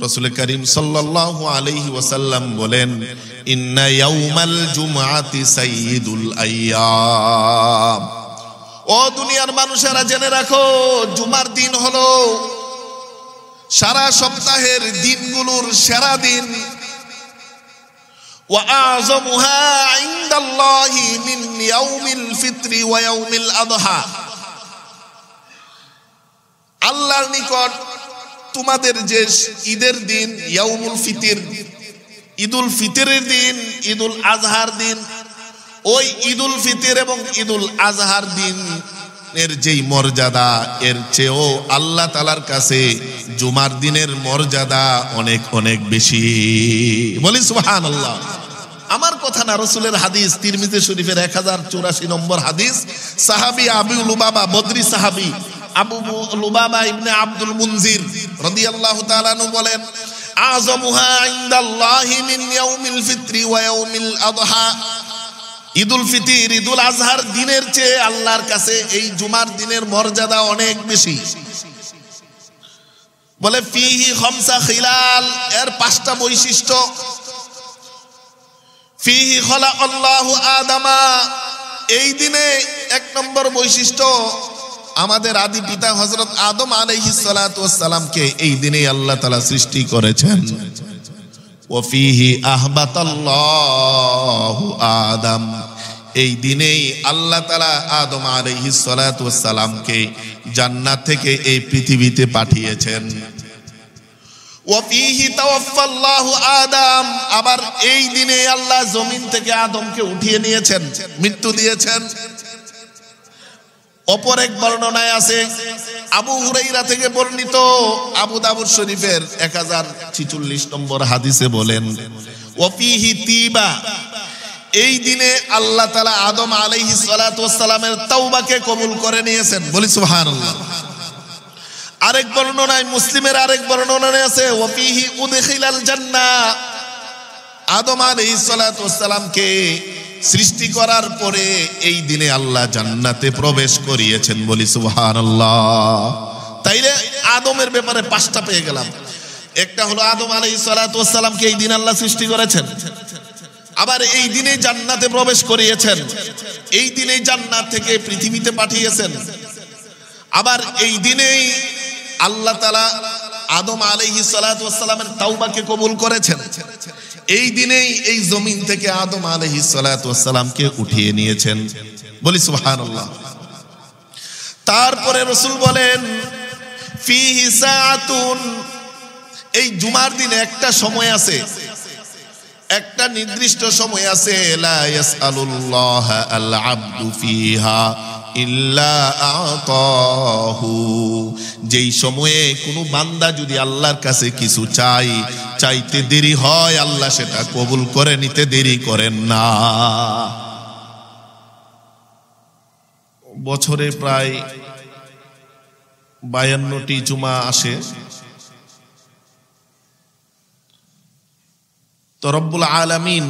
রাসূল করিম সাল্লাল্লাহু আলাইহি ওয়াসাল্লাম বলেন, ইন্না ইয়াউমাল জুমআতি সাইয়্যিদুল আইয়াম। ও দুনিয়ার মানুষেরা জেনে রাখো, জুমার দিন হলো সারা সপ্তাহের দিনগুলোর সেরা দিন। ওয়া আযমুহা ইনদাল্লাহি মিন ইয়াউমিল ফিত্রি ওয়া ইয়াউমিল আযহা। আল্লাহর নিকট তোমাদের যে ঈদের দিন ইয়াউমুল ফিতর, ঈদুল ফিতরের দিন, ঈদুল আজহার দিন, ওই ঈদুল ফিতর এবং ঈদুল আজহার দিন এর যেই মর্যাদা, এর চেয়েও আল্লাহ তাআলার কাছে জুমার দিনের মর্যাদা অনেক অনেক বেশি। বলি সুবহানাল্লাহ। আমার কথা না, রাসূলের হাদিস, তিরমিজি শরীফের 1084 নম্বর হাদিস। সাহাবী আবু লুবাবা, বদরি সাহাবী আবু লুবাবা ইবনে আব্দুল মুনজির রাদিয়াল্লাহু তাআলা আনহু বলেন, আযমুহা ইনদাল্লাহি মিন ইয়াউমিল ফিত্রি ওয়া ইয়াউমিল আযহা। ঈদুল ফিতর, ঈদুল আজহার দিনের চেয়ে আল্লাহর কাছে এই জুমার দিনের মর্যাদা অনেক বেশি। বলে ফিহি খামসা খিলাল, এর 5টা বৈশিষ্ট্য। ফিহি খালাকাল্লাহু আদামা, এই দিনে 1 নম্বর বৈশিষ্ট্য, আমাদের আদি পিতা হযরত আদম আলাইহিস সালাতু ওয়াস সালামকে এই দিনে আল্লাহ তাআলা সৃষ্টি করেছেন। ওয়া ফিহি আহবাতাল্লাহু আদম, এই দিনেই আল্লাহ তাআলা আদম আলাইহিস সালাতু ওয়াস সালামকে জান্নাত থেকে এই পৃথিবীতে পাঠিয়েছেন। ওয়া ফিহি তাওয়াফাল্লাহু আদম, আবার এই দিনে আল্লাহ জমিন থেকে আদমকে উঠিয়ে নিয়েছেন, মৃত্যু দিয়েছেন। অপর এক বর্ণনায় আছে, আবু হুরাইরা থেকে বর্ণিত, আবু দাউদ শরীফের 1046 নম্বর হাদিসে বলেন, ওয়া ফিহি তিবা, এই দিনে আল্লাহ তাআলা আদম আলাইহিস সালাতু ওয়াস সালামের তাওবাকে কবুল করে নিয়েছেন। বলি সুবহানাল্লাহ। আরেক বর্ণনায়, মুসলিমের আরেক বর্ণনায় আছে, ওয়া ফিহি উদখিলাল জান্নাহ, আদম আলাইহিস সালাতু ওয়াস সালামকে সৃষ্টি করার পরে এই দিনে আল্লাহ জান্নাতে প্রবেশ করিয়েছেন। বলি সুবহানাল্লাহ। তাইলে আদমের ব্যাপারে 5টা পেয়ে গেলাম। একটা হলো আদম আলাইহিস সালাতু ওয়াস সালামকে এই দিন আল্লাহ সৃষ্টি করেছেন, আবার এই দিনে জান্নাতে প্রবেশ করিয়েছেন, এই দিনে জান্নাত থেকে পৃথিবীতে পাঠিয়েছেন, আবার এই দিনেই আল্লাহ তাআলা আদম আলাইহিস সালাতু ওয়াস সালামের তাওবাকে কবুল করেছেন, এই দিনেই এই জমিন থেকে আদম আলাইহিস সালাতু ওয়াস সালামকে উঠিয়ে নিয়েছেন। বলি সুবহানাল্লাহ। তারপরে রাসূল বলেন, ফিহি সাআতুন, এই জুমার দিনে একটা সময় আছে, একটা নির্দিষ্ট সময় আছে, লা ইয়াসআলুল্লাহ আল আবদু ফিহা ইল্লা আতাহু, যেই সময়ে কোনো বান্দা যদি আল্লাহর কাছে কিছু চাইতে দেরি হয়, আল্লাহ সেটা কবুল করে নিতে দেরি করেন না। বছরে প্রায় 52টি জুমা আসে। তো রব্বুল আলামিন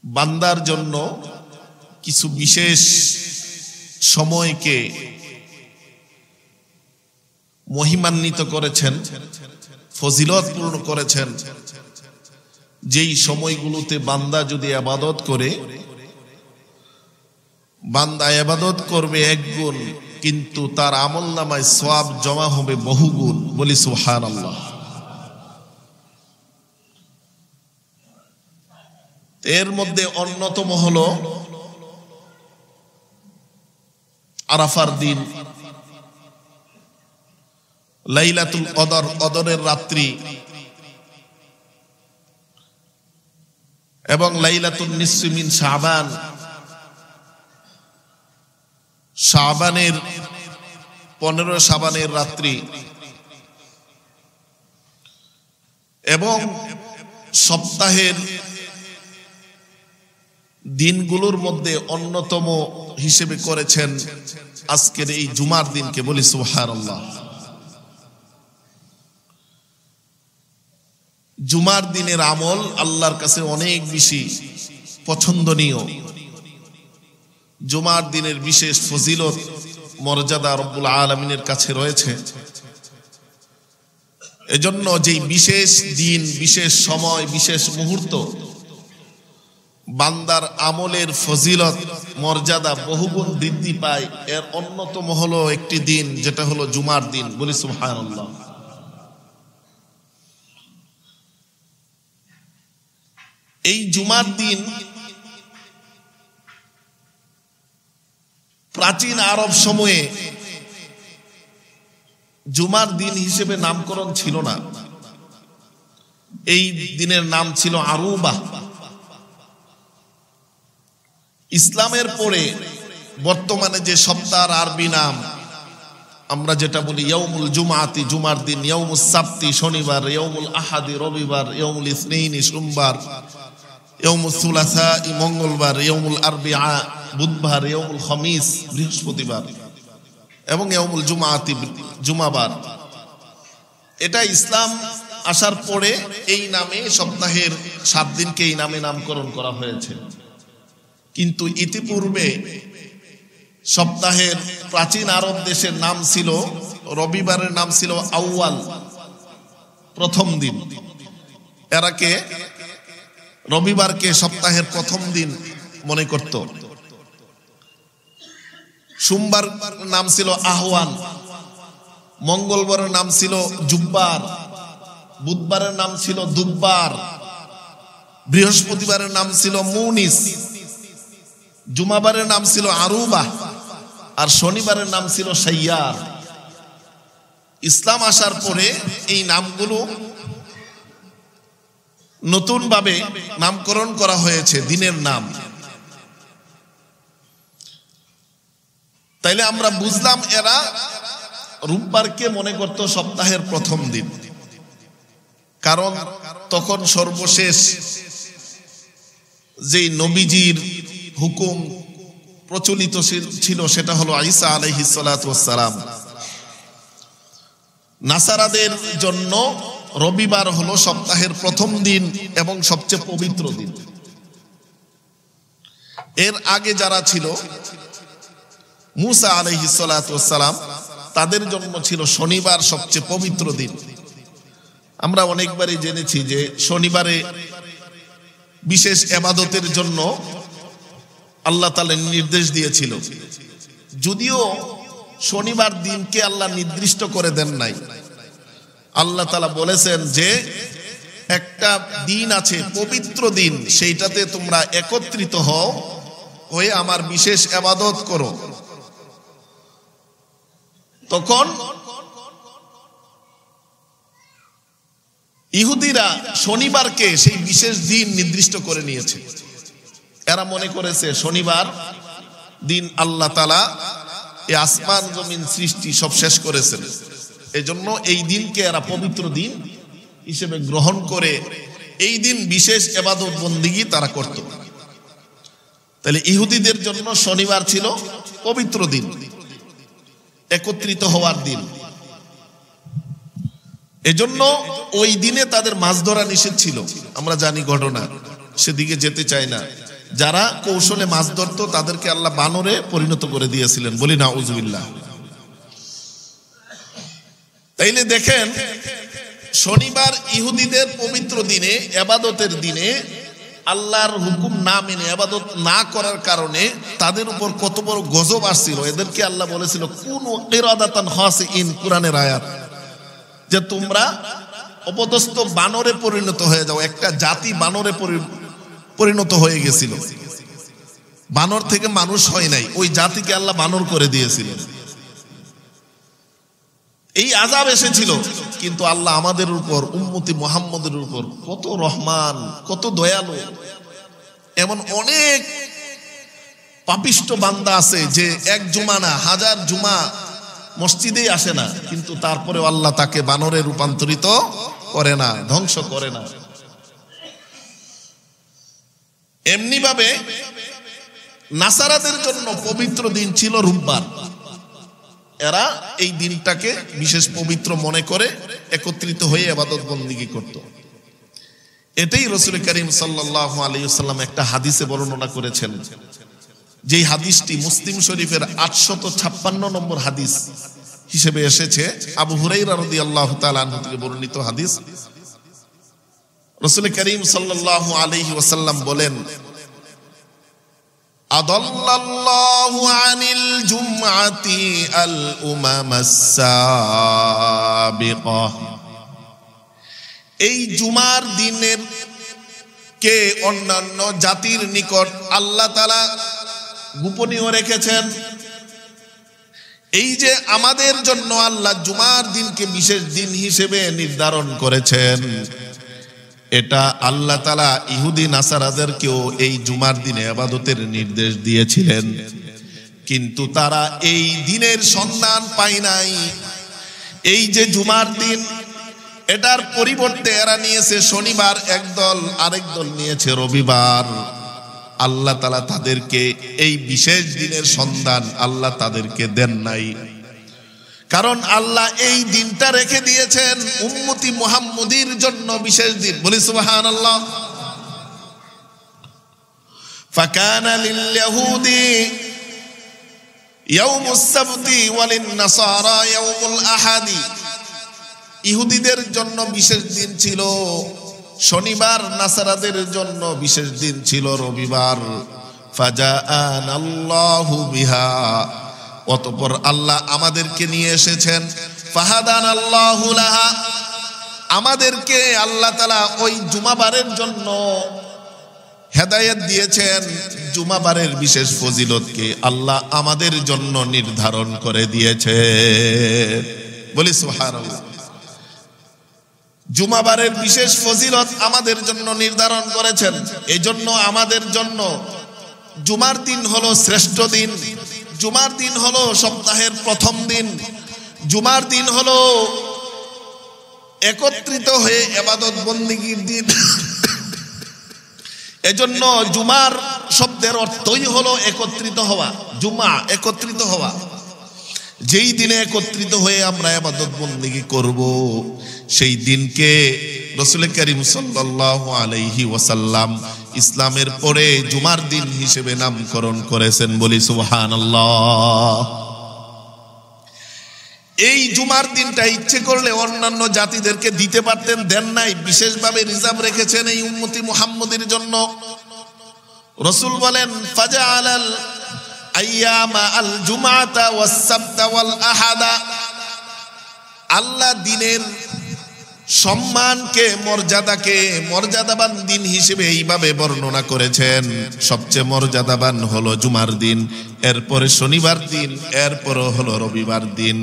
বান্দার জন্য কিছু বিশেষ সময়কে মহিমান্বিত করেছেন, ফজিলতপূর্ণ করেছেন, যেই সময়গুলোতে বান্দা যদি ইবাদত করে, বান্দা ইবাদত করবে 1 গুণ, কিন্তু তার আমলনামায় সওয়াব জমা হবে বহুগুণ। বলি সুবহানাল্লাহ। এর মধ্যে অন্যতম হলো আরাফার দিন, লাইলাতুল কদর, কদরের রাত্রি, এবং লাইলাতুন নিসফি মিন শাবান, শাবানের 15 শাবানের রাত্রি, এবং সপ্তাহের দিনগুলোর মধ্যে অন্যতম হিসেবে করেছেন আজকের এই জুমার দিনকে। বলি সুবহানাল্লাহ। জুমার দিনের আমল আল্লাহর কাছে অনেক বেশি পছন্দনীয়। জুমার দিনের বিশেষ ফজিলত মর্যাদা রব্বুল আলামিনের কাছে রয়েছে। এজন্য যেই বিশেষ দিন, বিশেষ সময়, বিশেষ মুহূর্ত, বান্দার আমলের ফজিলত মর্যাদা বহুগুণ বৃদ্ধি পায়, এর অন্যতম হলো একটি দিন, যেটা হলো জুমার দিন। বলি সুবহানাল্লাহ। এই জুমার দিন প্রাচীন আরব সময়ে জুমার দিন হিসেবে নামকরণ ছিল না। এই দিনের নাম ছিল আরুবা। ইসলামের পরে বর্তমানে যে সপ্তাহের আরবি নাম আমরা যেটা বলি, ইয়াউমুল জুমাতি জুমার দিন, ইয়াউমুস সাবতি শনিবার, ইয়াউমুল আহাদি রবিবার, ইয়াউমুল ইসনাইনি সোমবার, ইয়াউমুস সুলাসা মঙ্গলবার, ইয়াউমুল আরবিআ বুধবার, ইয়াউমুল খামিস বৃহস্পতিবার এবং ইয়াউমুল জুমাতি জুমাবার। এটা ইসলাম আসার পরে এই নামে সপ্তাহের 7 দিনকে এই নামে নামকরণ করা হয়েছে। কিন্তু ইতিপূর্বে সপ্তাহের প্রাচীন আরব দেশের নাম ছিল, রবিবারের নাম ছিল আউয়াল, প্রথম দিন। এরাকে রবিবারকে সপ্তাহের প্রথম দিন মনে করত। সোমবার নাম ছিল আহওয়ান, মঙ্গলবারের নাম ছিল জুব্বার, বুধবারের নাম ছিল দুব্বার, বৃহস্পতিবারের নাম ছিল মুনিস, জুমাবারের নাম ছিল আরুবা, আর শনিবারের নাম ছিল সাইয়ার। ইসলাম আসার পরে এই নামগুলো নতুন ভাবে নামকরণ করা হয়েছে দিনের নাম। তাইলে আমরা বুঝলাম এরা রোববারকে মনে করত সপ্তাহের প্রথম দিন, কারণ তখন সর্বশেষ যেই নবীজির হুকুম প্রচলিত ছিল সেটা হলো ঈসা আলাইহিস সালাতু ওয়াস সালাম। নাসারাদের জন্য রবিবার হলো সপ্তাহের প্রথম দিন এবং সবচেয়ে পবিত্র দিন। এর আগে যারা ছিল মুসা আলাইহিস সালাতু ওয়াস সালাম, তাদের জন্য ছিল শনিবার সবচেয়ে পবিত্র দিন। আমরা অনেকবারই জেনেছি যে শনিবারে বিশেষ ইবাদতের জন্য আল্লাহ তাআলা নির্দেশ দিয়েছিল, যদিও শনিবার দিনকে আল্লাহ নির্দিষ্ট করে দেন নাই। আল্লাহ তাআলা বলেছেন যে একটা দিন আছে পবিত্র দিন, সেইটাতে তোমরা একত্রিত হয়ে আমার বিশেষ ইবাদত করো। তখন ইহুদিরা শনিবারকে সেই বিশেষ দিন নির্দিষ্ট করে নিয়েছে। এরা মনে করেছে শনিবার দিন আল্লাহ তাআলা এই আসমান জমিন সৃষ্টি সব শেষ করেছেন, এজন্য এই দিনকে এরা পবিত্র দিন হিসেবে গ্রহণ করে এই দিন বিশেষ ইবাদত বন্দেগী তারা করত। তাহলে ইহুদিদের জন্য শনিবার ছিল পবিত্র দিন, একত্রিত হওয়ার দিন। এজন্য ওই দিনে তাদের মাছ ধরা নিষেধ ছিল। আমরা জানি ঘটনা, সেদিকে যেতে চাই না। যারা কৌশলে মাছ ধরতো তাদেরকে আল্লাহ বানরে পরিণত করে দিয়েছিলেন, বলি নাউজুবিল্লাহ। তাইলে দেখেন, শনিবার ইহুদিদের পবিত্র দিনে, ইবাদতের দিনে আল্লাহর হুকুম না মেনে ইবাদত না করার কারণে তাদের উপর কত বড় গজব আসছিল। এদেরকে আল্লাহ বলেছিল কুনু কিরাদাতান খাসিইন, কোরআনের আয়াত, যে তোমরা অপদস্থ বানরে পরিণত হয়ে যাও। একটা জাতি বানরে পরিণত হয়ে গেছিল, বানর থেকে মানুষ হয় নাই, ওই জাতিকে আল্লাহ বানর করে দিয়েছিলেন। এই আযাব এসেছিল, কিন্তু আল্লাহ আমাদের উপর, উম্মতি মুহাম্মদের উপর কত রহমান, কত দয়ালু। এমন অনেক পাপিষ্ট বান্দা আছে যে এক জুমা না 1000 জুমা মসজিদেই আসে না, কিন্তু তারপরে আল্লাহ তাকে বানরে রূপান্তরিত করে না, ধ্বংস করে না। এমনি ভাবে নাসারাদের জন্য পবিত্র দিন ছিল রোববার। এরা এই দিনটাকে বিশেষ পবিত্র মনে করে একত্রিত হয়ে ইবাদত বন্দেগী করত। এটাই রাসূল করিম সাল্লাল্লাহু আলাইহি ওয়াসাল্লাম একটা হাদিসে বর্ণনা করেছেন, যেই হাদিসটি মুসলিম শরীফের 856 নম্বর হাদিস। হিসেবে এসেছে আবু হুরায়রা রাদিয়াল্লাহু তাআলা আনহু থেকে বর্ণিত হাদিস। রাসূল করিম সাল্লাল্লাহু আলাইহি ওয়াসাল্লাম বলেন, আদাল্লাল্লাহু আনিল জুমআতি আল উমামাস সাবিকা। এই জুমার দিনের কে অন্যান্য জাতির নিকট আল্লাহ তাআলা গোপনীয় রেখেছেন। এই যে আমাদের জন্য আল্লাহ জুমার দিনকে বিশেষ দিন হিসেবে নির্ধারণ করেছেন, এটা আল্লাহ তাআলা ইহুদি নাসারাদেরকেও এই জুমার দিনে ইবাদতের নির্দেশ দিয়েছিলেন, কিন্তু তারা এই দিনের সন্ধান পায় নাই। এই যে জুমার দিন, এটার পরিবর্তে এরা নিয়েছে শনিবার একদল, আরেক দল নিয়েছে রবিবার। আল্লাহ তাআলা তাদেরকে এই বিশেষ দিনের সন্ধান আল্লাহ তাদেরকে দেন নাই, কারণ আল্লাহ এই দিনটা রেখে দিয়েছেন উম্মতি মুহাম্মদীর জন্য বিশেষ দিন। বলি সুবহানাল্লাহ। ফাকানা লিল ইয়াহুদি ইয়াউমুস সাবতি ওয়ালিন নাসারা ইয়াউমুল আহাদি। ইহুদিদের জন্য বিশেষ দিন ছিল শনিবার, নাসারাদের জন্য বিশেষ দিন ছিল রবিবার। ফাজাআনাল্লাহু বিহা, অতঃপর আল্লাহ আমাদেরকে নিয়ে এসেছেন। ফাহাদানাল্লাহু লাহা, আমাদেরকে আল্লাহ তাআলা ওই জুমাবারের জন্য হেদায়েত দিয়েছেন। জুমাবারের বিশেষ ফজিলতকে আল্লাহ আমাদের জন্য নির্ধারণ করে দিয়েছে। বলি সুবহানাল্লাহ। জুমাবারের বিশেষ ফজিলত আমাদের জন্য নির্ধারণ করেছেন। এই জন্য আমাদের জন্য জুমার দিন হলো শ্রেষ্ঠ দিন। জুমার দিন হলো সপ্তাহের প্রথম দিন। জুমার দিন হলো একত্রিত হয়ে ইবাদত বন্দেগীর দিন। এজন্য জুমার শব্দের অর্থই হলো একত্রিত হওয়া। জুমা একত্রিত হওয়া। যেই দিনে একত্রিত হয়ে আমরা ইবাদত বন্দেগী করব, সেই দিনকে রাসূল করিম সাল্লাল্লাহু আলাইহি ওয়াসাল্লাম ইসলামের পরে জুমার দিন হিসেবে নামকরণ করেছেন। বলি সুবহানাল্লাহ। এই জুমার দিনটা ইচ্ছে করলে অন্যান্য জাতিদেরকে দিতে পারতেন, দেন নাই। বিশেষভাবে রিজার্ভ রেখেছেন এই উম্মতি মুহাম্মদের জন্য। রাসূল বলেন, ফাজআলাল আইয়ামা আল জুমআতা ওয়াস সাবতা ওয়াল আহাদা। আল্লাহ দিনের সম্মানকে, মর্যাদাকে মর্যাদাবান দিন হিসেবে এইভাবে বর্ণনা করেছেন। সবচেয়ে মর্যাদাবান হলো জুমার দিন, এরপরে শনিবার দিন, এরপরে হলো রবিবার দিন।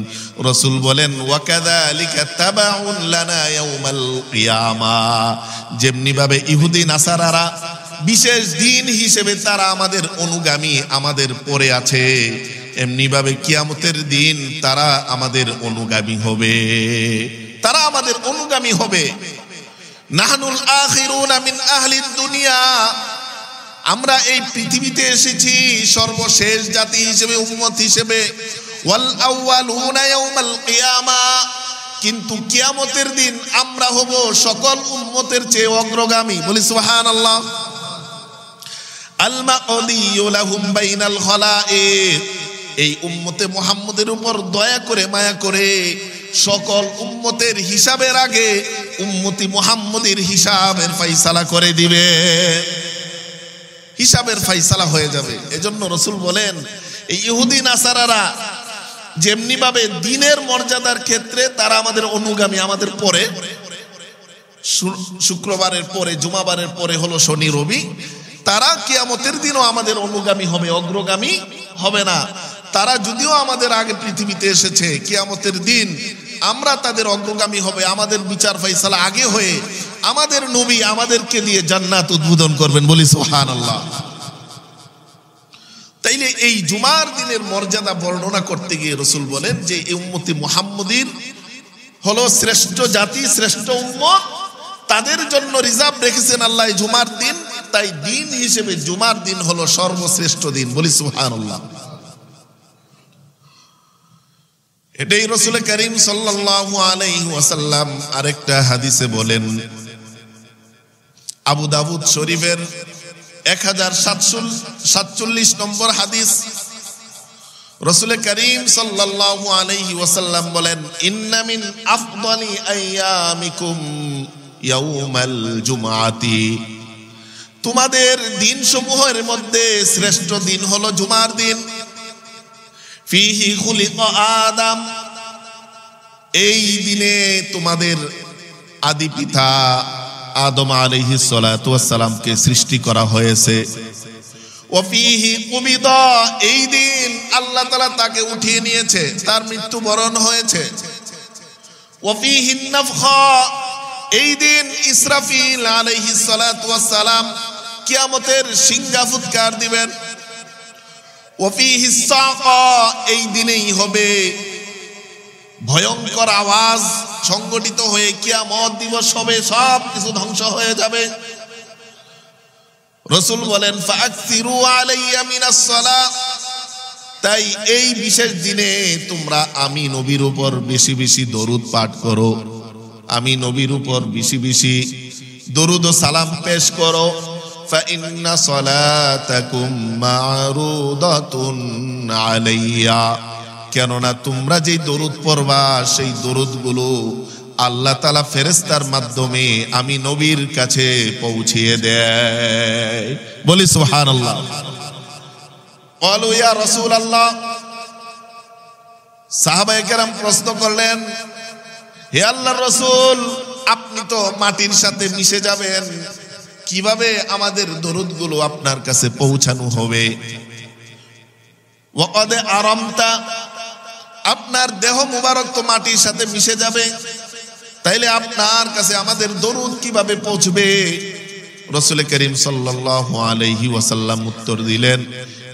রাসূল বলেন, ওয়াকাযালিকা তাবাউন লানা ইয়াউমাল কিয়ামা। যেমনি ভাবে ইহুদি নাসারারা বিশেষ দিন হিসেবে তারা আমাদের অনুগামী, আমাদের পরে আছে, এমনি ভাবে কিয়ামতের দিন তারা আমাদের অনুগামী হবে। তারা আমাদের অনুগামী হবে। নাহনুল আখিরুনা মিন আহলিদ দুনিয়া। আমরা এই পৃথিবীতে এসেছি সর্বশেষ জাতি হিসেবে, উম্মত হিসেবে। ওয়াল আউয়ালুনা ইয়াউমাল কিয়ামা। কিন্তু কিয়ামতের দিন আমরা হব সকল উম্মতের চেয়ে অগ্রগামী। বলি সুবহানাল্লাহ। আল মাকদিয়ু লাহুম বাইনাল খালায়েক। এই উম্মতে মুহাম্মদের উপর দয়া করে, মায়া করে সকল উম্মতের হিসাবের আগে উম্মতি মুহাম্মদের হিসাবের ফয়সালা করে দিবে। হিসাবের ফয়সালা হয়ে যাবে। এজন্য রাসূল বলেন, এই ইহুদি নাসারারা যেমনি ভাবে দিনের মর্যাদার ক্ষেত্রে তারা আমাদের অনুগামী, আমাদের পরে, শুক্রবারের পরে, জুমাবারের পরে হলো শনি রবি, তারা কিয়ামতের দিনও আমাদের অনুগামী হবে, অগ্রগামী হবে না। তারা যদিও আমাদের আগে পৃথিবীতে এসেছে, কিয়ামতের দিন আমরা তাদের অগ্রগামী হবে। আমাদের বিচার ফয়সালা আগে হয়ে আমাদের নবী আমাদেরকে দিয়ে জান্নাত উদ্বোধন করবেন। বলি সুবহানাল্লাহ। তাইলে এই জুমার দিনের মর্যাদা বর্ণনা করতে গিয়ে রাসূল বলেন যে এই উম্মতি মুহাম্মদীর হলো শ্রেষ্ঠ জাতি, শ্রেষ্ঠ উম্মত। তাদের জন্য রিজার্ভ রেখেছেন আল্লাহ এই জুমার দিন। তাই দিন হিসেবে জুমার দিন হলো সর্বশ্রেষ্ঠ দিন। বলি সুবহানাল্লাহ। এটাই রাসূল করিম সাল্লাল্লাহু আলাইহি ওয়াসাল্লাম আরেকটা হাদিসে বলেন, আবু দাউদ শরীফের 1747 নম্বর হাদিস। রাসূল করিম সাল্লাল্লাহু আলাইহি ওয়াসাল্লাম বলেন, ইন্না মিন আফদালি আইয়ামিকুম ইয়াউমাল জুমআতি, তোমাদের দিন সমূহের মধ্যে শ্রেষ্ঠ দিন হলো জুমার দিন। ফিহি খুলিকা আদম, এই দিনে তোমাদের আদি পিতা আদম আলাইহিস সালাতু ওয়াস সালামকে সৃষ্টি করা হয়েছে। ওয়াফিহি কুবিদা, এই দিন আল্লাহ তাআলা তাকে উঠিয়ে নিয়েছে, তার মৃত্যুবরণ হয়েছে। ওয়াফিহি নাফখা, এই দিন ইসরাফিল আলাইহিস সালাতু ওয়াস সালাম কিয়ামতের সিংহা ফুৎকার দিবেন। ওয়াফিহি সাকা, এই দিনেই হবে ভয়ঙ্কর আওয়াজ সংগঠিত হয়ে কিয়ামত দিবস হবে, সব কিছু ধ্বংস হয়ে যাবে। রাসূল বলেন, ফাআকসিরু আলাইয়া মিনাস সালাত, তাই এই বিশেষ দিনে তোমরা আমি নবীর উপর বেশি বেশি দরুদ পাঠ করো, আমি নবীর উপর বেশি বেশি দরুদ ও সালাম পেশ করো। ফাইন্না সালাতাকুম মা'রুদাতুন আলাইয়া, কেননা তোমরা যেই দরুদ পড়বা সেই দরুদগুলো আল্লাহ তাআলা ফেরেশতার মাধ্যমে আমি নবীর কাছে পৌঁছিয়ে দেয়। বলি সুবহানাল্লাহ। ক্বালু ইয়া রাসূলুল্লাহ, সাহাবায়ে কেরাম প্রশ্ন করলেন, হে আল্লাহর রাসূল, আপনি তো মাটির সাথে মিশে যাবেন, কিভাবে আমাদের দরুদগুলো আপনার কাছে পৌঁছানো হবে? ওয়াকাদ আরামতা, আপনার দেহ মুবারক তো মাটির সাথে মিশে যাবে, তাইলে আপনার কাছে আমাদের দরুদ কিভাবে পৌঁছবে? রাসূল করিম সাল্লাল্লাহু আলাইহি ওয়াসাল্লাম উত্তর দিলেন,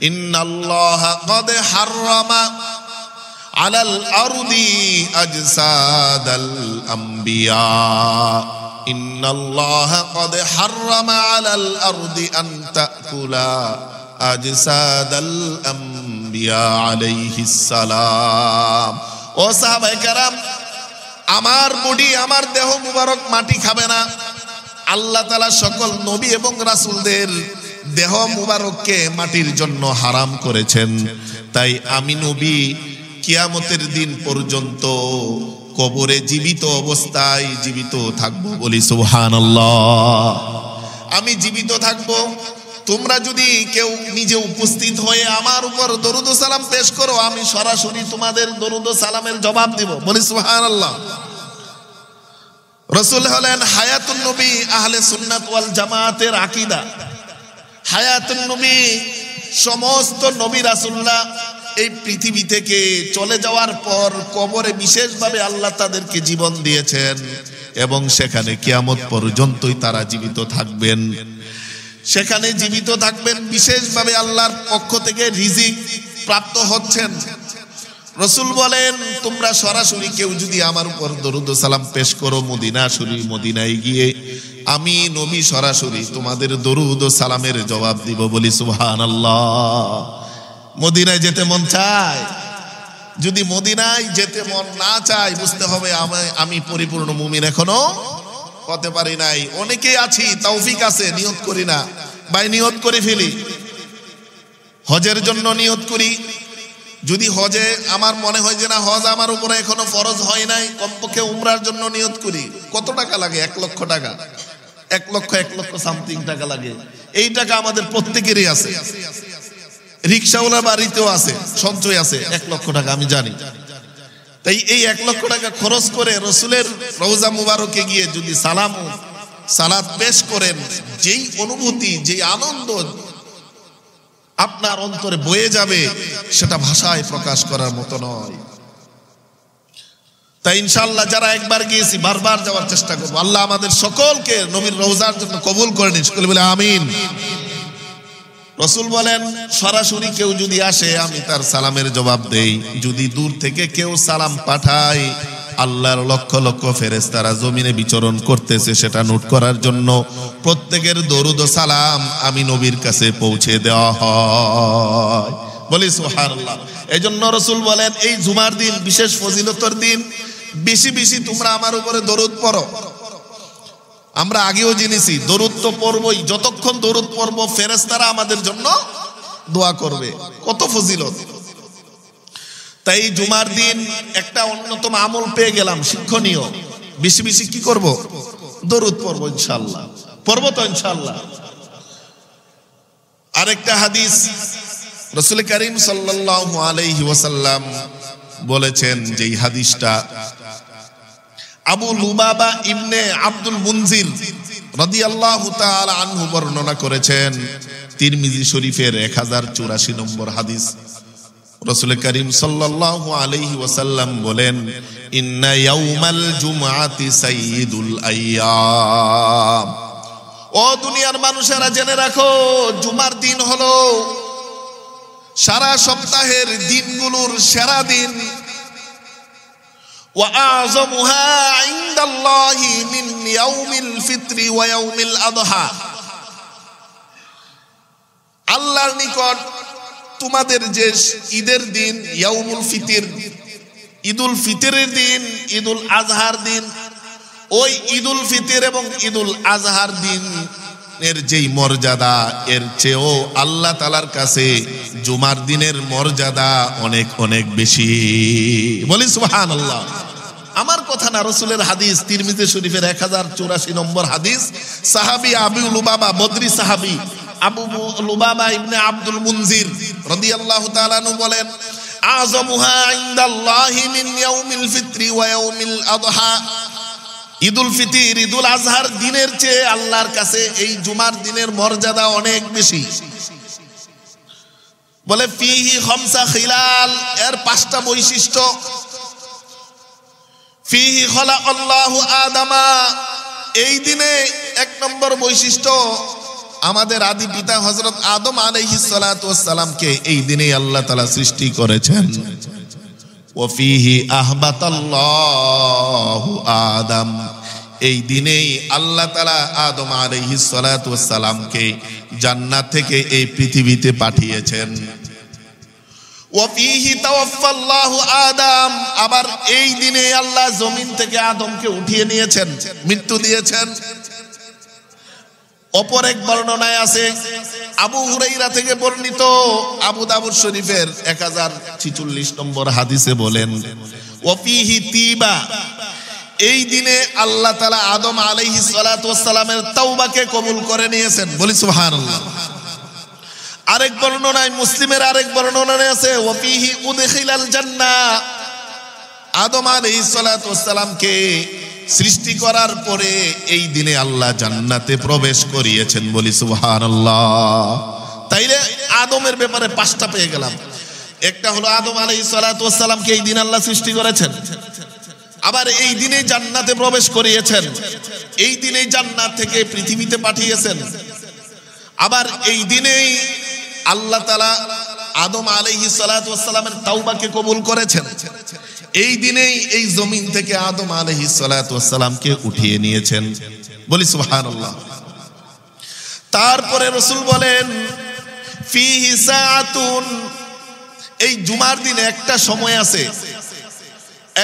ইন্নাল্লাহা ক্বাদ হাররামা আলাল আরদি আজসাদাল আম্বিয়া, ইন্নাল্লাহা ক্বাদ হাররামা আলাল আরদি আন তাকুলা আজসাদাল আম্বিয়া আলাইহিস সালাম। ও সাহাবায়ে কেরাম, আমার বডি, আমার দেহ মুবারক মাটি খাবে না। আল্লাহ তাআলা সকল নবী এবং রাসূলদের দেহ মুবারককে মাটির জন্য হারাম করেছেন। তাই আমি নবী কিয়ামতের দিন পর্যন্ত কবরে জীবিত অবস্থায় জীবিত থাকবো। বলি সুবহানাল্লাহ। আমি জীবিত থাকবো, তোমরা যদি কেউ নিজে উপস্থিত হয়ে আমার উপর দরুদ ও সালাম পেশ করো, আমি সরাসরি তোমাদের দরুদ ও সালামের জবাব দিব। বলি সুবহানাল্লাহ। রাসূল হলেন হায়াতুন নবী, আহলে সুন্নাত ওয়াল জামাতের আকীদা। হায়াতুন নবী, সমস্ত নবী রাসূলরা এই পৃথিবী থেকে চলে যাওয়ার পর কবরে বিশেষভাবে আল্লাহ তাদেরকে জীবন দিয়েছেন এবং সেখানে কিয়ামত পর্যন্তই তারা জীবিত থাকবেন। সেখানে জীবিত থাকবেন, বিশেষভাবে আল্লাহর পক্ষ থেকে রিজিক প্রাপ্ত হচ্ছেন। রাসূল বলেন, তোমরা সরাসরি কেউ যদি আমার উপর দরুদ ও সালাম পেশ করো মদিনায় গিয়ে, আমি নবী সরাসরি তোমাদের দরুদ ও সালামের জবাব দিব। বলি সুবহানাল্লাহ। মদিনায় যেতে মন চায়? যদি মদিনায় যেতে মন না চায়, বুঝতে হবে আমি পরিপূর্ণ মুমিন এখনো হতে পারি নাই। অনেকেই আছি, তৌফিক আছে, নিয়ত করি না। ভাই নিয়ত করে ফেলি, হজের জন্য নিয়ত করি। যদি হজে আমার মনে হয় যে না, হজ আমার উপরে এখনো ফরজ হয় নাই, কমপক্ষে উমরার জন্য নিয়ত করি। কত টাকা লাগে? 1 লক্ষ টাকা। 1 লক্ষ সামথিং টাকা লাগে। এই টাকা আমাদের প্রত্যেকেরই আছে, রিকশাওয়ালার বাড়িতেও আছে, সঞ্চয় আছে 1 লক্ষ টাকা, আমি জানি। তাই এই 1 লক্ষ টাকা খরচ করে রাসূলের রওজা মুবারকে গিয়ে যদি সালাম ও সালাত পেশ করেন, যেই অনুভূতি, যেই আনন্দ আপনার অন্তরে বয়ে যাবে, সেটা ভাষায় প্রকাশ করার মতো নয়। তাই ইনশাআল্লাহ যারা একবার গিয়েছি, বারবার যাওয়ার চেষ্টা করব। আল্লাহ আমাদের সকলকে নবীর রওজার জন্য কবুল করে নিন। সকলে বলে আমিন। রাসূল বলেন, সরাসরি কেউ যদি আসে, আমি তার সালামের জবাব দেই। যদি দূর থেকে কেউ সালাম পাঠায়, আল্লাহর লক্ষ লক্ষ ফেরেশতারা জমিনে বিচরণ করতেছে, সেটা নোট করার জন্য প্রত্যেকের দরুদ ও সালাম আমি নবীর কাছে পৌঁছে দেওয়া হয়। বলি সুবহানাল্লাহ। এইজন্য রাসূল বলেন, এই জুমার দিন বিশেষ ফজিলতের দিন, বেশি বেশি তোমরা আমার উপরে দরুদ পড়ো। আমরা আগেও জেনেছি, দরুদ তো পড়বই। যতক্ষণ দরুদ পড়ব, ফেরেশতারা আমাদের জন্য দোয়া করবে। কত ফজিলত! তাই জুমার দিন একটা অন্যতম আমল পেয়ে গেলাম শিক্ষণীয়, বেশি বেশি কি করব? দরুদ পড়বো ইনশাআল্লাহ। পড়বো তো ইনশাআল্লাহ। আরেকটা হাদিস রাসূল করিম সাল্লাল্লাহু আলাইহি ওয়াসাল্লাম বলেছেন, যেই হাদিসটা আবু লুবাবা ইবনে আব্দুল মুনজির রাদিয়াল্লাহু তাআলা আনহু বর্ণনা করেছেন, তিরমিজি শরীফের 1084 নম্বর হাদিস। রাসূল করিম সাল্লাল্লাহু আলাইহি ওয়াসাল্লাম বলেন, ইন্না ইয়াউমাল জুমআতি সাইয়্যিদুল আইয়াম। ও দুনিয়ার মানুষেরা জেনে রাখো, জুমার দিন হলো সারা সপ্তাহের দিনগুলোর সেরা দিন। ওয়া আযমুহা ইনদাল্লাহি মিন ইয়াউমিল ফিত্রি ওয়া ইয়াউমিল আযহা। আল্লাহর নিকট তোমাদের যে ঈদের দিন ইয়াউমুল ফিতর, ঈদুল ফিতরের দিন, ঈদুল আজহার দিন, ওই ঈদুল ফিতর এবং ঈদুল আজহার দিন এর যেই মর্যাদা, এর চেয়েও আল্লাহ তাআলার কাছে জুমার দিনের মর্যাদা অনেক অনেক বেশি। বলি সুবহানাল্লাহ। আমার কথা না, রাসূলের হাদিস, তিরমিজি শরীফের 1084 নম্বর হাদিস। সাহাবী আবু লুবাবা, বদরি সাহাবী আবু লুবাবা ইবনে আব্দুল মুনজির রাদিয়াল্লাহু তাআলা আনহু বলেন, আযমুহা ইনদাল্লাহি মিন ইয়াউমিল ফিত্রি ওয়া ইয়াউমিল আযহা। ঈদুল ফিতর, ঈদুল আজহার দিনের চেয়ে আল্লাহর কাছে এই জুমার দিনের মর্যাদা অনেক বেশি। বলে ফিহি খামসা খিলাল, এর 5টা বৈশিষ্ট্য। ফিহি খালাকাল্লাহু আদামা, এই দিনে 1 নম্বর বৈশিষ্ট্য, আমাদের আদি পিতা হযরত আদম আলাইহিস সালাতু ওয়াস সালামকে এই দিনে আল্লাহ তাআলা সৃষ্টি করেছেন। ওয়া ফিহি আহবাতাল্লাহু আদম, এই দিনেই আল্লাহ তাআলা আদম আলাইহিস সালাতু ওয়াস সালামকে জান্নাত থেকে এই পৃথিবীতে পাঠিয়েছেন। ওয়া ফিহি তাওয়াফাল্লাহু আদম, আবার এই দিনে আল্লাহ জমিন থেকে আদমকে উঠিয়ে নিয়েছেন, মৃত্যু দিয়েছেন। অপর এক বর্ণনায় আছে, আবু হুরাইরা থেকে বর্ণিত, আবু দাউদ শরীফের 1046 নম্বর হাদিসে বলেন, ওয়া ফিহি তিবা, এই দিনে আল্লাহ তাআলা আদম আলাইহিস সালাতু ওয়াস সালামের তাওবাকে কবুল করে নিয়েছেন। বলি সুবহানাল্লাহ। আরেক বর্ণনায়, মুসলিমের আরেক বর্ণনায় আছে, ওয়া ফিহি উদখিলাল জান্নাহ, আদম আলাইহিস সালাতু ওয়াস সালামকে সৃষ্টি করার পরে এই দিনে আল্লাহ জান্নাতে প্রবেশ করিয়েছেন। বলি সুবহানাল্লাহ। তাইলে আদমের ব্যাপারে 5টা পেয়ে গেলাম। একটা হলো আদম আলাইহিস সালাতু ওয়াস সালামকে এই দিন আল্লাহ সৃষ্টি করেছেন, আবার এই দিনে জান্নাতে প্রবেশ করিয়েছেন, এই দিনে জান্নাত থেকে পৃথিবীতে পাঠিয়েছেন, আবার এই দিনেই আল্লাহ তাআলা আদম আলাইহিস সালাতু ওয়াস সালামের তাওবাকে কবুল করেছেন, এই দিনেই এই জমিন থেকে আদম আলাইহিস সালাতু ওয়াস সালামকে উঠিয়ে নিয়েছেন। বলি সুবহানাল্লাহ। তারপরে রাসূল বলেন, ফিহি সাআতুন, এই জুমার দিনে একটা সময় আছে,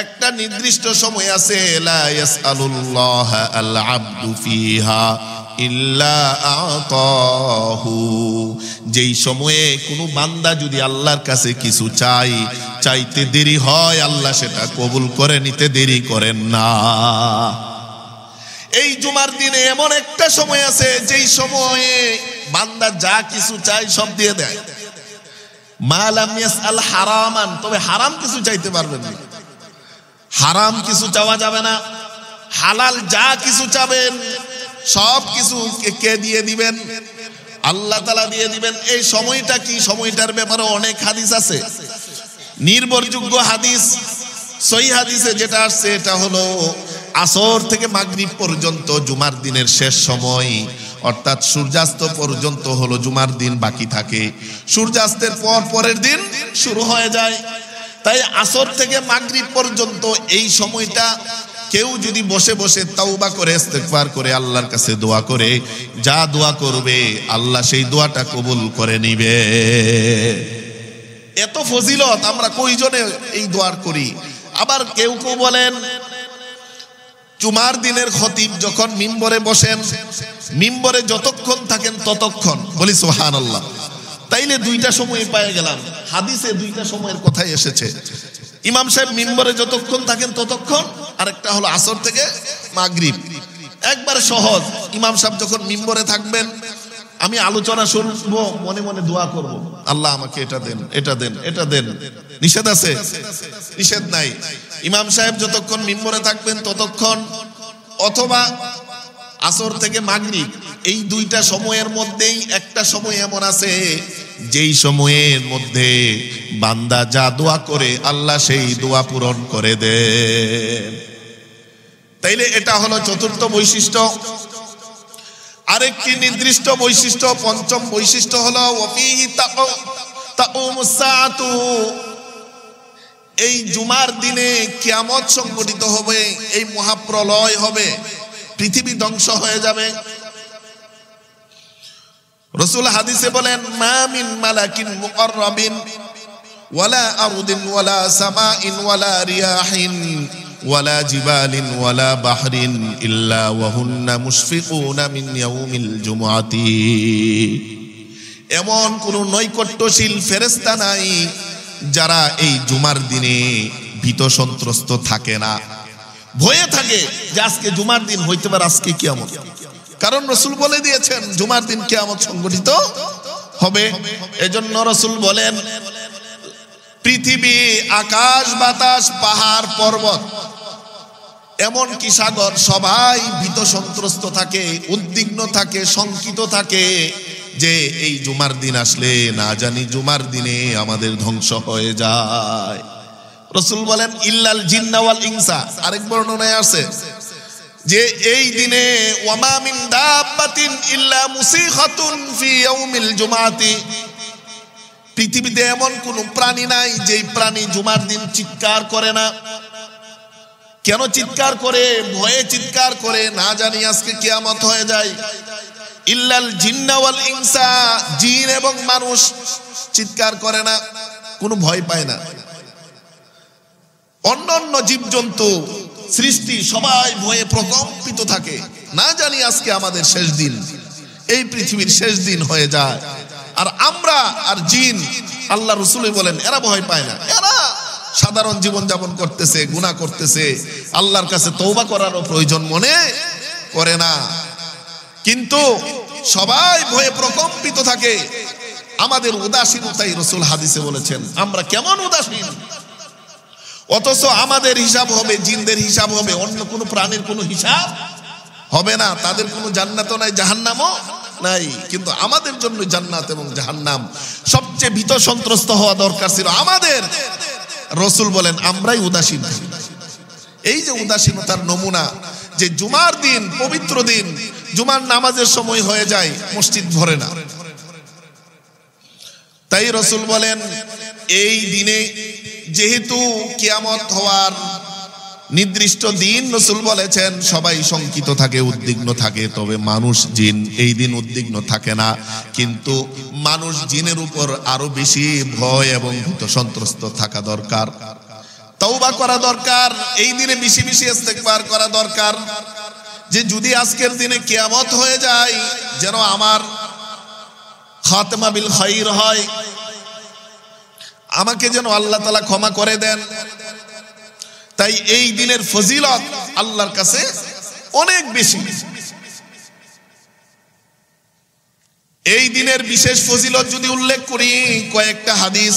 একটা নির্দিষ্ট সময় আছে, লা ইয়াসআলুল্লাহ আল আবদু ফিহা ইল্লা আতাহু, যেই সময়ে কোনো বান্দা যদি আল্লাহর কাছে কিছু চাইতে দেরি হয়, আল্লাহ সেটা কবুল করে নিতে দেরি করেন না। এই জুমার দিনে এমন একটা সময় আছে, যেই সময়ে বান্দা যা কিছু চায় সব দিয়ে দেয়। মা লাম ইয়াসআল হারামান, তবে হারাম কিছু চাইতে পারবেন না, হারাম কিছু চাওয়া যাবে না। হালাল যা কিছু চাবেন সব কিছু কে দিয়ে দিবেন? আল্লাহ তাআলা দিয়ে দিবেন। এই সময়টা কি, সময়টার ব্যাপারে অনেক হাদিস আছে। নির্ভরযোগ্য হাদিস, সহিহ হাদিসে যেটা আসছে, এটা হলো আসর থেকে মাগরিব পর্যন্ত জুমার দিনের শেষ সময়, অর্থাৎ সূর্যাস্ত পর্যন্ত হলো জুমার দিন বাকি থাকে। সূর্যাস্তের পর পরের দিন শুরু হয়ে যায়। তাই আসর থেকে মাগরিব পর্যন্ত এই সময়টা কেউ যদি বসে বসে তাওবা করে, ইস্তেগফার করে, আল্লাহর কাছে দোয়া করে, যা দোয়া করবে আল্লাহ সেই দোয়াটা কবুল করে নিবে। এত ফজিলত, আমরা কয়জনে এই দোয়া করি? আবার কেউ কেউ বলেন, জুমার দিনের খতিব যখন মিম্বরে বসেন, মিম্বরে যতক্ষণ থাকেন ততক্ষণ। বলি সুবহানাল্লাহ। তাইলে 2টা সময় পেয়ে গেলাম। হাদিসে 2টা সময়ের কথাই এসেছে। ইমাম সাহেব মিম্বরে যতক্ষণ থাকেন ততক্ষণ, আরেকটা হলো আসর থেকে মাগরিব। একবার সহজ, ইমাম সাহেব যখন মিম্বরে থাকবেন, আমি আলোচনা শুনবো, মনে মনে দোয়া করব, আল্লাহ আমাকে এটা দেন, এটা দেন, এটা দেন। নিষেধ আছে? নিষেধ নাই। ইমাম সাহেব যতক্ষণ মিম্বরে থাকবেন ততক্ষণ, অথবা আসর থেকে মাগরিব, এই দুইটা সময়ের মধ্যেই একটা সময় এমন আছে যেই সময়ের মধ্যে বান্দা যা দোয়া করে আল্লাহ সেই দোয়া পূরণ করে দেন। তাইলে এটা হলো চতুর্থ বৈশিষ্ট্য। আরেকটি নির্দিষ্ট বৈশিষ্ট্য, পঞ্চম বৈশিষ্ট্য হলো ওয়াফিহি তাকুমুস সাআতু, এই জুমার দিনে কিয়ামত সংঘটিত হবে, এই মহাপ্রলয় হবে, পৃথিবী ধ্বংস হয়ে যাবে। রাসূল হাদিসে বলেন, মা মিন মালাকিন মুকাররাবিন ওয়ালা আরদিন ওয়ালা সামাইন ওয়ালা রিয়াহিন ওয়ালা জিবালিন ওয়ালা বাহরিন ইল্লা ওয়া হুন্না মুশফিকুনা মিন ইয়াউমিল জুমআতি। এমন কোন নৈকট্যশীল ফেরেশতা নাই যারা এই জুমার দিনে ভীত সন্ত্রস্ত থাকে না, ভয়ে থাকে যে আজকে জুমার দিন হইতে পারে আজকে কিয়ামত। কারণ রাসূল বলে দিয়েছেন জুমার দিন কিয়ামত সংঘটিত হবে। এজন্য রাসূল বলেন, পৃথিবী, আকাশ বাতাস, পাহাড় পর্বত, এমনকি সাগর, সবাই ভীত সন্ত্রস্ত থাকে, উদ্বিগ্ন থাকে, শঙ্কিত থাকে যে এই জুমার দিন আসলে না জানি জুমার দিনে আমাদের ধ্বংস হয়ে যায়। রাসূল বলেন, ইল্লাল জিন্না ওয়াল ইনসা। আরেক বর্ণনায় আছে যে এই দিনে ওয়ামা মিন দাব্বাতিন ইল্লা মুসিখাতুন ফি ইয়াউমিল জুমআতি, পৃথিবীতে এমন কোন প্রাণী নাই যেই প্রাণী জুমার দিন চিৎকার করে না। কেন চিৎকার করে? ভয়ে চিৎকার করে, না জানি আজকে কিয়ামত হয়ে যায়। ইল্লাল জিন্না ওয়াল ইনসা, জিন এবং মানুষ চিৎকার করে না, কোনো ভয় পায় না। অন্যান্য জীবজন্তু, সৃষ্টি সবাই ভয়ে প্রকম্পিত থাকে, না জানি আজকে আমাদের শেষ দিন, এই পৃথিবীর শেষ দিন হয়ে যায়। আর আমরা আর জিন, আল্লাহ রাসূলই বলেন, এরা ভয় পায় না, এরা সাধারণ জীবন যাপন করতেছে, গুনাহ করতেছে, আল্লাহর কাছে তওবা করারও প্রয়োজন মনে করে না। কিন্তু সবাই ভয়ে প্রকম্পিত থাকে। আমাদের উদাসীনতাই রাসূল হাদিসে বলেছেন, আমরা কেমন উদাসীন। অথচ আমাদের হিসাব হবে, জিনদের হিসাব হবে, অন্য কোনো প্রাণীর কোনো হিসাব হবে না। তাদের কোনো জান্নাতও নাই, জাহান্নামও নাই, কিন্তু আমাদের জন্য জান্নাত এবং জাহান্নাম। সবচেয়ে ভীত সন্ত্রস্ত হওয়া দরকার ছিল আমাদের। রাসূল বলেন আমরাই উদাসীন। এই যে উদাসীনতার নমুনা, যে জুমার দিন, পবিত্র দিন, জুমার নামাজের সময় হয়ে যায়, মসজিদ ভরে না। তাই রাসূল বলেন এই দিনে যেহেতু কিয়ামত হওয়ার নির্দিষ্ট দিন, রাসূল বলেছেন সবাই শঙ্কিত থাকে, উদ্বিগ্ন থাকে, তবে মানুষ জিন এই দিন উদ্বিগ্ন থাকে না। কিন্তু মানুষ জিনের উপর আরো বেশি ভয় এবং ভীত সন্ত্রস্ত থাকা দরকার, তওবা করা দরকার, এই দিনে বেশি বেশি ইস্তেগফার করা দরকার। যে যদি আজকের দিনে কিয়ামত হয়ে যায়, যেন আমার খাতমা বিল খাইর হয়, আমাকে যেন আল্লাহ তাআলা ক্ষমা করে দেন। তাই এই দিনের ফজিলত আল্লাহর কাছে অনেক বেশি। এই দিনের বিশেষ ফজিলত যদি উল্লেখ করি, কয়েকটা হাদিস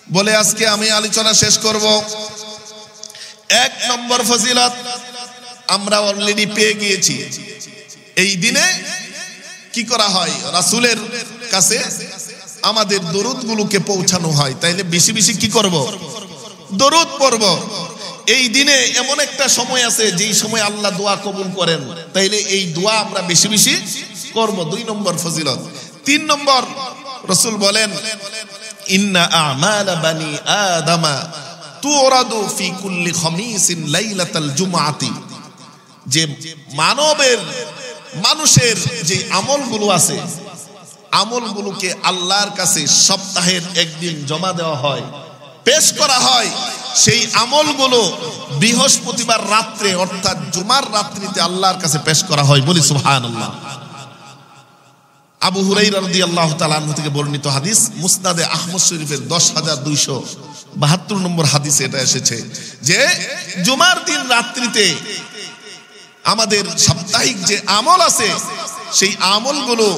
বলে আজকে আমি আলোচনা শেষ করব। এক নম্বর ফজিলত আমরা অলরেডি পেয়ে গিয়েছি। এই দিনে কি করা হয়? রাসূলের কাছে আমাদের দরুদগুলোকে পৌঁছানো হয়। তাইলে বেশি বেশি কি করব? দরুদ পড়ব। এই দিনে এমন একটা সময় আছে যেই সময় আল্লাহ দোয়া কবুল করেন, তাইলে এই দোয়া আমরা বেশি বেশি করব। 2 নম্বর ফজিলত। 3 নম্বর, রাসূল বলেন ইন্না আমালা বানি আদামা তুরাদু ফি কুল্লি খামিসিন লাইলাতাল জুমআতি, যে মানুষের যে আমলগুলো আছে, আমলগুলোকে আল্লাহর কাছে সপ্তাহের একদিন জমা দেওয়া হয়, পেশ করা হয়। সেই আমলগুলো বৃহস্পতিবার রাত্রে অর্থাৎ জুমার রাত্রিতে আল্লাহর কাছে পেশ করা হয়। বলি সুবহানাল্লাহ। আবু হুরায়রা রাদিয়াল্লাহু তাআলা আনহু থেকে বর্ণিত হাদিস, মুসনাদে আহমদ শরীফের 10,272 নম্বর হাদিসে এটা এসেছে যে জুমার দিন রাত্রিতে আমাদের সাপ্তাহিক যে আমল আছে সেই আমলগুলো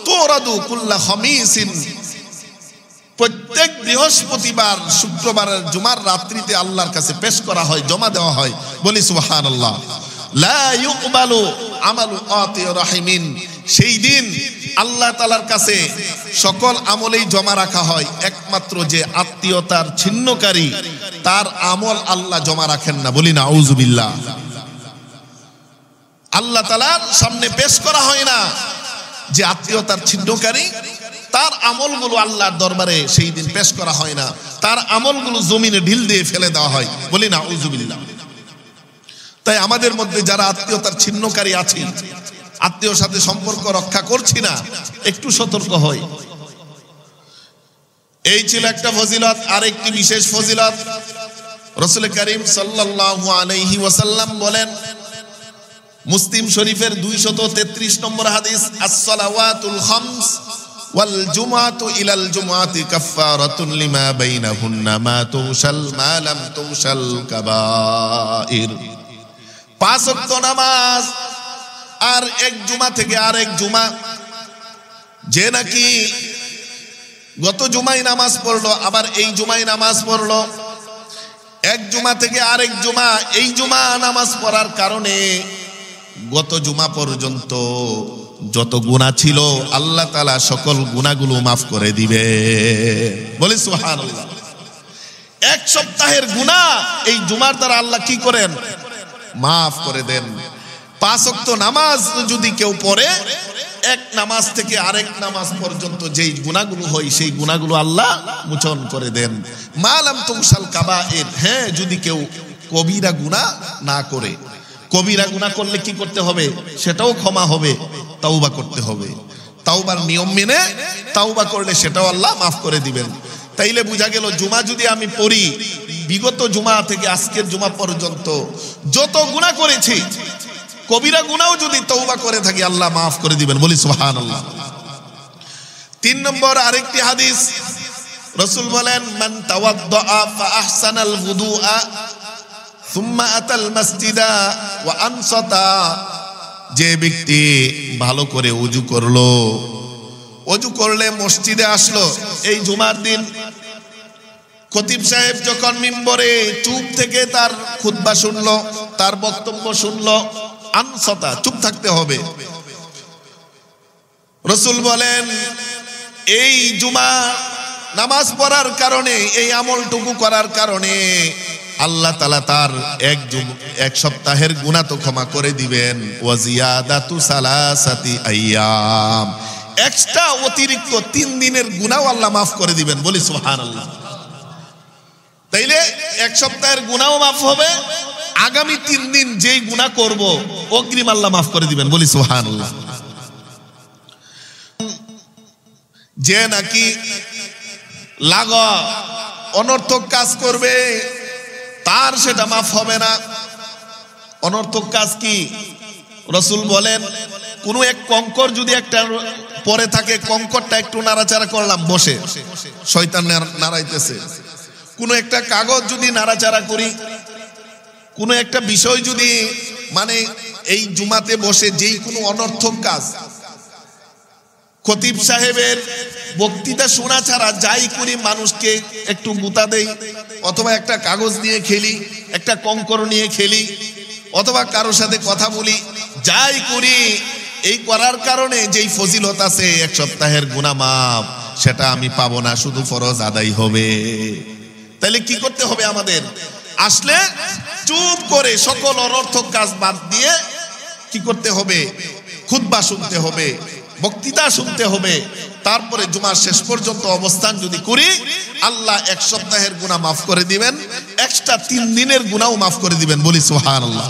তুরাদু কুল্লা খামিসিন, প্রত্যেক বৃহস্পতিবার শুক্রবারের জুমার রাত্রিতে আল্লাহর কাছে পেশ করা হয়, জমা দেওয়া হয়। বলি সুবহানাল্লাহ। লা ইউকবালু আমালু আতির রাহিমিন, সেই দিন আল্লাহ তাআলার কাছে সকল আমলেই জমা রাখা হয়, একমাত্র যে আত্মীয়তার ছিন্নকারী তার আমল আল্লাহ জমা রাখেন না। বলি নাউযুবিল্লাহ। আল্লাহ তাআলার সামনে পেশ করা হয় না যে আত্মীয়তার ছিন্নকারী, তার আমলগুলো আল্লাহর দরবারে সেই দিন পেশ করা হয় না, তার আমলগুলো জমিনে ঢিল দিয়ে ফেলে দেওয়া হয়। বলি নাউযুবিল্লাহ। তাই আমাদের মধ্যে যারা আত্মীয়তার ছিন্নকারী আছি, আত্মীয়র সাথে সম্পর্ক রক্ষা করছি না, একটু সতর্ক হই। এই ছিল একটা ফজিলত। আরেকটি বিশেষ ফজিলত, রাসূল করিম সাল্লাল্লাহু আলাইহি ওয়াসাল্লাম বলেন, মুসলিম শরীফের 233 নম্বর হাদিস, as-সালাওয়াতুল খামস ওয়াল জুমআতু ইলাল জুমআতি কাফফারাতুন লিমা বাইনাহুন্না মা তুশাল মা লাম তুশাল কাবাইর। 5 ওয়াক্ত নামাজ আর এক জুমা থেকে আরেক জুমা, যে নাকি গত জুমায় নামাজ পড়লো আবার এই জুমায় নামাজ পড়লো, এক জুমা থেকে আরেক জুমা এই জুমা নামাজ পড়ার কারণে গত জুমা পর্যন্ত যত গুনাহ ছিল আল্লাহ তাআলা সকল গুনাহগুলো মাফ করে দিবে। বলি সুবহানাল্লাহ। এক সপ্তাহের গুনাহ এই জুমার দ্বারা আল্লাহ কি করেন? মাফ করে দেন। 5 ওয়াক্ত নামাজ যদি কেউ পড়ে, এক নামাজ থেকে আরেক নামাজ পর্যন্ত যেই গুনাহগুলো হয় সেই গুনাহগুলো আল্লাহ মোচন করে দেন। মালাম তুশাল কাবাইর, হ্যাঁ, যদি কেউ কবিরা গুনাহ না করে। কবিরা গুনাহ করলে কি করতে হবে? সেটাও ক্ষমা হবে, তাওবা করতে হবে। তাওবার নিয়ম মেনে তাওবা করলে সেটাও আল্লাহ মাফ করে দিবেন। তাইলে বোঝা গেল, জুমা যদি আমি পড়ি, বিগত জুমা থেকে আজকের জুমা পর্যন্ত যত গুনাহ করেছি, কবিরা গুনাহও যদি তওবা করে থাকি আল্লাহ মাফ করে দিবেন। বলি সুবহানাল্লাহ। 3 নম্বর আরেকটি হাদিস, রাসূল বলেন, মান তাওয়াদ্দা ফা আহসানাল wudu'a সুম্মা আতাল মাসজিদা ওয়া আনসাতা, যে ব্যক্তি ভালো করে ওযু করলো, ওযু করলে মসজিদে আসলো, এই জুমার দিন খতিব সাহেব যখন মিম্বরে চুপ থেকে তার খুতবা শুনলো, তার বক্তব্য শুনলো, আনসাতা, চুপ থাকতে হবে। রাসূল বলেন, এই জুমা নামাজ পড়ার কারণে, এই আমলটুকু করার কারণে আল্লাহ তাআলা তার এক সপ্তাহের গুনাহ তো ক্ষমা করে দিবেন। ওয়া জিয়াদাতু সালাসাতি আইয়াম, এক্সট্রা অতিরিক্ত 3 দিনের গুনাহ আল্লাহ মাফ করে দিবেন। বলি সুবহানাল্লাহ। তাইলে এক সপ্তাহের গুনাহও মাফ হবে, আগামী 3 দিন যেই গুনাহ করব অগ্রিম আল্লাহ মাফ করে দিবেন। বলি সুবহানাল্লাহ। যে নাকি লাগা অনর্থক কাজ করবে তার সেটা মাফ হবে না। অনর্থক কাজ কি? রাসূল বলেন, কোন এক কঙ্কর যদি একটা পরে থাকে, কঙ্করটা একটু নাড়াচাড়া করলাম বসে, শয়তান নাড়াইতেছে। কোন একটা কাগজ যদি নাড়াচাড়া করি, কোন একটা বিষয় যদি, মানে এই জুমাতে বসে যেই কোনো অনর্থক কাজ, খতিব সাহেবের বক্তৃতা শোনা ছাড়া যাই করি, মানুষকে একটু গুতা দেই, অথবা একটা কাগজ নিয়ে খেলি, একটা কঙ্কর নিয়ে খেলি, অথবা কারোর সাথে কথা বলি, যাই করি, এই করার কারণে যেই ফজিলত আছে এক সপ্তাহের গুনাহ মাফ, সেটা আমি পাবো না, শুধু ফরজ আদায় হবে। তাহলে কি করতে হবে আমাদের? আসলে চুপ করে সকল অনর্থক কাজ বাদ দিয়ে কি করতে হবে? খুতবা শুনতে হবে, বক্তৃতা শুনতে হবে। তারপরে জুমার শেষ পর্যন্ত অবস্থান যদি করি, আল্লাহ এক সপ্তাহের গুনাহ মাফ করে দিবেন, এক্সট্রা 3 দিনের গুনাহও মাফ করে দিবেন। বলি সুবহানাল্লাহ।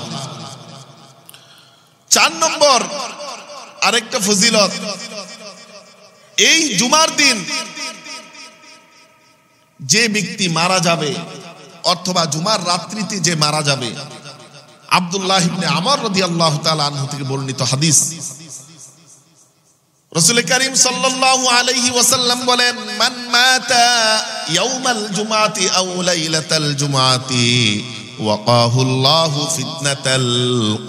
4 নম্বর আরেকটা ফজিলত, এই জুমার দিন যে ব্যক্তি মারা যাবে, অথবা জুমার রাত্রিতে যে মারা যাবে, আব্দুল্লাহ ইবনে আমর রাদিয়াল্লাহু তাআলা আনহু থেকে বর্ণিত হাদিস, রাসূল করিম সাল্লাল্লাহু আলাইহি ওয়াসাল্লাম বলেন, মান মাতা ইয়াউমাল জুমআতি আও লাইলাতাল জুমআতি ওয়াকাহুল্লাহু ফিতনাতাল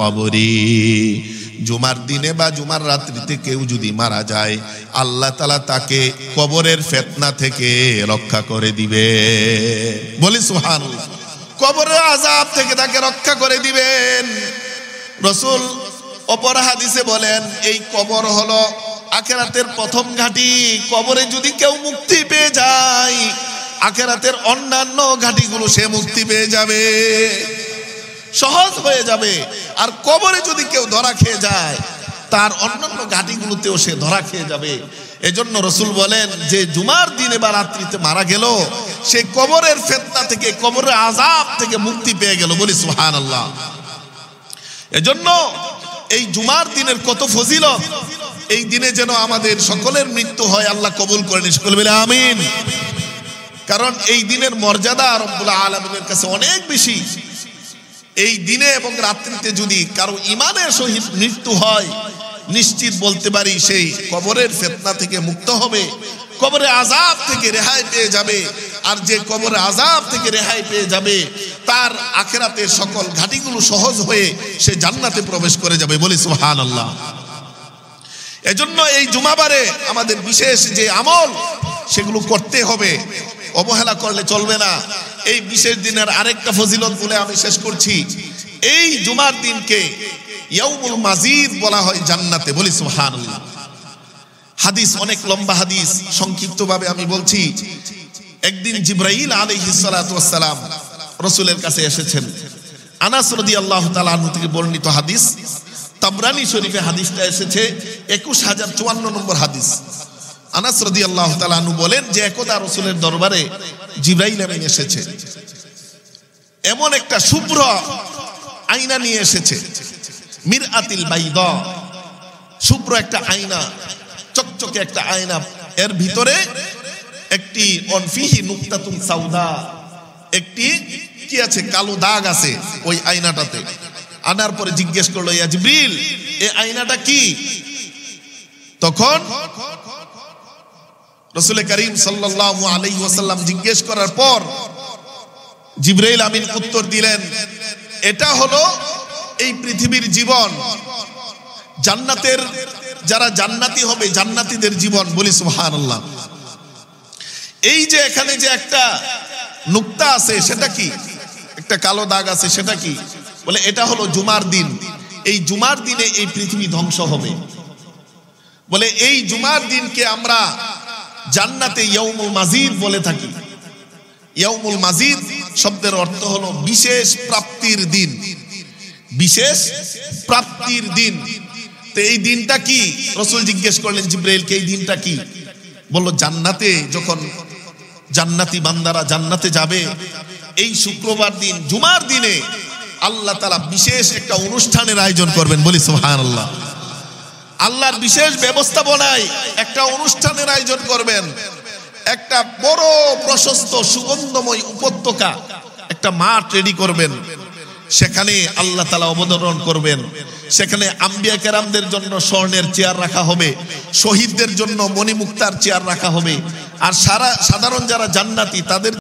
কবরি। জুমার দিনে বা জুমার রাত্রিতে কেউ যদি মারা যায়, আল্লাহ তাআলা তাকে কবরের ফিতনা থেকে রক্ষা করে দিবে। বলি সুবহানাল্লাহ। কবরের আযাব থেকে তাকে রক্ষা করে দিবেন। রাসূল অপর হাদিসে বলেন, এই কবর হলো আখিরাতের প্রথম ঘাঁটি। কবরে যদি কেউ মুক্তি পেয়ে যায়, আখিরাতের অন্যান্য ঘাঁটিগুলো সে মুক্তি পেয়ে যাবে, সহজ হয়ে যাবে। আর কবরে যদি কেউ ধরা খেয়ে যায়, তার অন্যান্য ঘাঁটিগুলোতেও সে ধরা খেয়ে যাবে। এজন্য রাসূল বলেন যে জুমার দিনে বা রাত্রিতে মারা গেল, সে কবরের ফিতনা থেকে, কবরের আযাব থেকে মুক্তি পেয়ে গেল। বলি সুবহানাল্লাহ। এজন্য এই জুমার দিনের কত ফজিলত। এই দিনে যেন আমাদের সকলের মৃত্যু হয়, আল্লাহ কবুল করেন। সকলে বলে আমিন। কারণ এই দিনের মর্যাদা রব্বুল আলামিনের কাছে অনেক বেশি। এই দিনে এবং রাত্রিতে যদি কারো ঈমানের সহিত মৃত্যু হয়, নিশ্চিত বলতে পারি সেই কবরের ফিতনা থেকে মুক্ত হবে, কবরের আযাব থেকে রেহাই পেয়ে যাবে। আর যে কবরের আযাব থেকে রেহাই পেয়ে যাবে, তার আখিরাতের সকল ঘাটিগুলো সহজ হয়ে সে জান্নাতে প্রবেশ করে যাবে। বলি সুবহানাল্লাহ। এজন্য এই জুমাবারে আমাদের বিশেষ যে আমল, সেগুলো করতে হবে, অবহেলা করলে চলবে না। এই বিশেষ দিনের আরেকটা ফজিলত বলে আমি শেষ করছি। এই জুমার দিনকে ইয়াউমুল মাজিদ বলা হয় জান্নাতে। বলি সুবহানাল্লাহ। হাদিস অনেক লম্বা হাদিস, সংক্ষিপ্তভাবে আমি বলছি। একদিন জিবরাইল আলাইহিস সালাতু ওয়াস সালাম রাসূলের কাছে এসেছেন। আনাস রাদিয়াল্লাহু তাআলা আনহু থেকে বর্ণিত হাদিস, তাবরানী শরীফে হাদিসটা এসেছে 21054 নম্বর হাদিস। আনাস রাদিয়াল্লাহু তাআলা আনহু বলেন যে একদা রাসূলের দরবারে জিবরাইল আমিন এসেছে। এমন একটা শুভ্র আয়না নিয়ে এসেছে, মিরআতিল বাইদা, শুভ্র একটা আয়না, চকচকে একটা আয়না। এর ভিতরে একটি অনফিহি নুকতাতুন সাউদা, একটি কি আছে, কালো দাগ আছে ওই আয়নাটাতে। আনার পরে জিজ্ঞেস করলো, ইয়া জিবরিল, এই আয়নাটা কি? তখন রাসূল করিম সাল্লাল্লাহু আলাইহি ওয়াসাল্লাম জিজ্ঞেস করার পর জিবরাইল আমিন উত্তর দিলেন, এটা হলো এই পৃথিবীর জীবন, জান্নাতের যারা জান্নাতি হবে, জান্নাতীদের জীবন। বলি সুবহানাল্লাহ। এই যে এখানে যে একটা নুকতা আছে, সেটা কি? একটা কালো দাগ আছে, সেটা কি? বলে এটা হলো জুমার দিন। এই জুমার দিনে এই পৃথিবী ধ্বংস হবে। বলে এই জুমার দিনকে আমরা জান্নাতে ইয়াউমুল মাজিদ বলে থাকি। ইয়াউমুল মাজিদ শব্দের অর্থ হলো বিশেষ প্রাপ্তির দিন, বিশেষ প্রাপ্তির দিন। তো এই দিনটা কি? রাসূল জিজ্ঞেস করলেন জিবরাইলকে, এই দিনটা কি? বললো জান্নাতে, যখন জান্নাতি বান্দারা জান্নাতে যাবে, এই শুক্রবার দিন, জুমার দিনে আল্লাহ তাআলা বিশেষ একটা অনুষ্ঠানের আয়োজন করবেন। বলি সুবহানাল্লাহ। আল্লাহর বিশেষ ব্যবস্থাপনায় একটা অনুষ্ঠানের আয়োজন করবেন। একটা বড় প্রশস্ত সুগন্ধময় উপত্যকা, একটা মাঠ রেডি করবেন। সেখানে আল্লাহ তাআলা অবতরণ করবেন। সেখানে আম্বিয়া কেরামদের জন্য স্বর্ণের চেয়ার রাখা হবে, শহীদদের জন্য মণিমুক্তার চেয়ার রাখা হবে। আর সাধারণ যারা জান্নাতি তাদের